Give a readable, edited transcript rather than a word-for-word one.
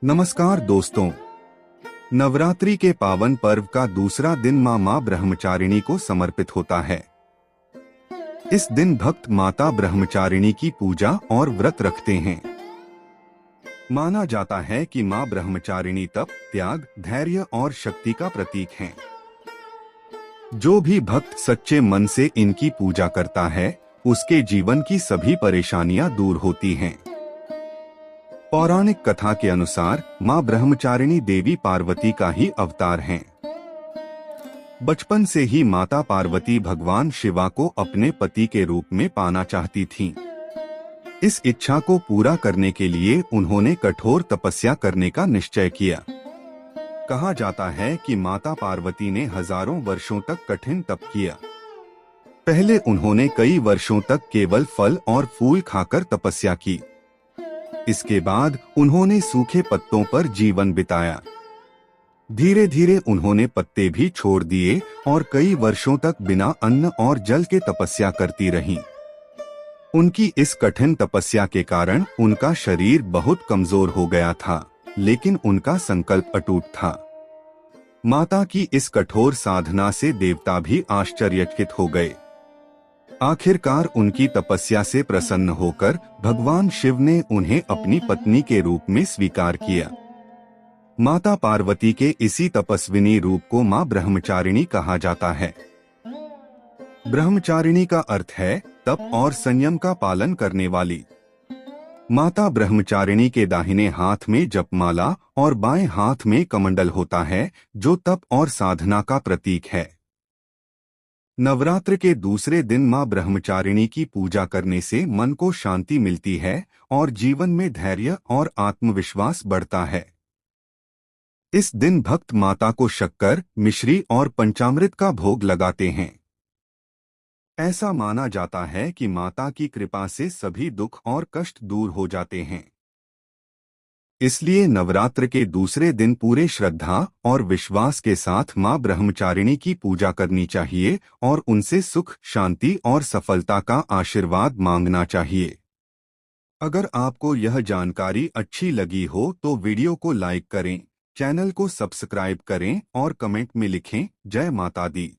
नमस्कार दोस्तों। नवरात्रि के पावन पर्व का दूसरा दिन मां ब्रह्मचारिणी को समर्पित होता है। इस दिन भक्त माता ब्रह्मचारिणी की पूजा और व्रत रखते हैं। माना जाता है कि मां ब्रह्मचारिणी तप, त्याग, धैर्य और शक्ति का प्रतीक हैं। जो भी भक्त सच्चे मन से इनकी पूजा करता है, उसके जीवन की सभी परेशानियां दूर होती हैं। पौराणिक कथा के अनुसार मां ब्रह्मचारिणी देवी पार्वती का ही अवतार हैं। बचपन से ही माता पार्वती भगवान शिवा को अपने पति के रूप में पाना चाहती थीं। इस इच्छा को पूरा करने के लिए उन्होंने कठोर तपस्या करने का निश्चय किया। कहा जाता है कि माता पार्वती ने हजारों वर्षों तक कठिन तप किया। पहले उन्होंने कई वर्षों तक केवल फल और फूल खाकर तपस्या की। इसके बाद उन्होंने सूखे पत्तों पर जीवन बिताया। धीरे धीरे उन्होंने पत्ते भी छोड़ दिए और कई वर्षों तक बिना अन्न और जल के तपस्या करती रहीं। उनकी इस कठिन तपस्या के कारण उनका शरीर बहुत कमजोर हो गया था, लेकिन उनका संकल्प अटूट था। माता की इस कठोर साधना से देवता भी आश्चर्यचकित हो गए। आखिरकार उनकी तपस्या से प्रसन्न होकर भगवान शिव ने उन्हें अपनी पत्नी के रूप में स्वीकार किया। माता पार्वती के इसी तपस्विनी रूप को मां ब्रह्मचारिणी कहा जाता है। ब्रह्मचारिणी का अर्थ है तप और संयम का पालन करने वाली। माता ब्रह्मचारिणी के दाहिने हाथ में जपमाला और बाएं हाथ में कमंडल होता है, जो तप और साधना का प्रतीक है। नवरात्र के दूसरे दिन मां ब्रह्मचारिणी की पूजा करने से मन को शांति मिलती है और जीवन में धैर्य और आत्मविश्वास बढ़ता है। इस दिन भक्त माता को शक्कर, मिश्री और पंचामृत का भोग लगाते हैं। ऐसा माना जाता है कि माता की कृपा से सभी दुख और कष्ट दूर हो जाते हैं। इसलिए नवरात्र के दूसरे दिन पूरे श्रद्धा और विश्वास के साथ मां ब्रह्मचारिणी की पूजा करनी चाहिए और उनसे सुख, शांति और सफलता का आशीर्वाद मांगना चाहिए। अगर आपको यह जानकारी अच्छी लगी हो तो वीडियो को लाइक करें, चैनल को सब्सक्राइब करें और कमेंट में लिखें जय माता दी।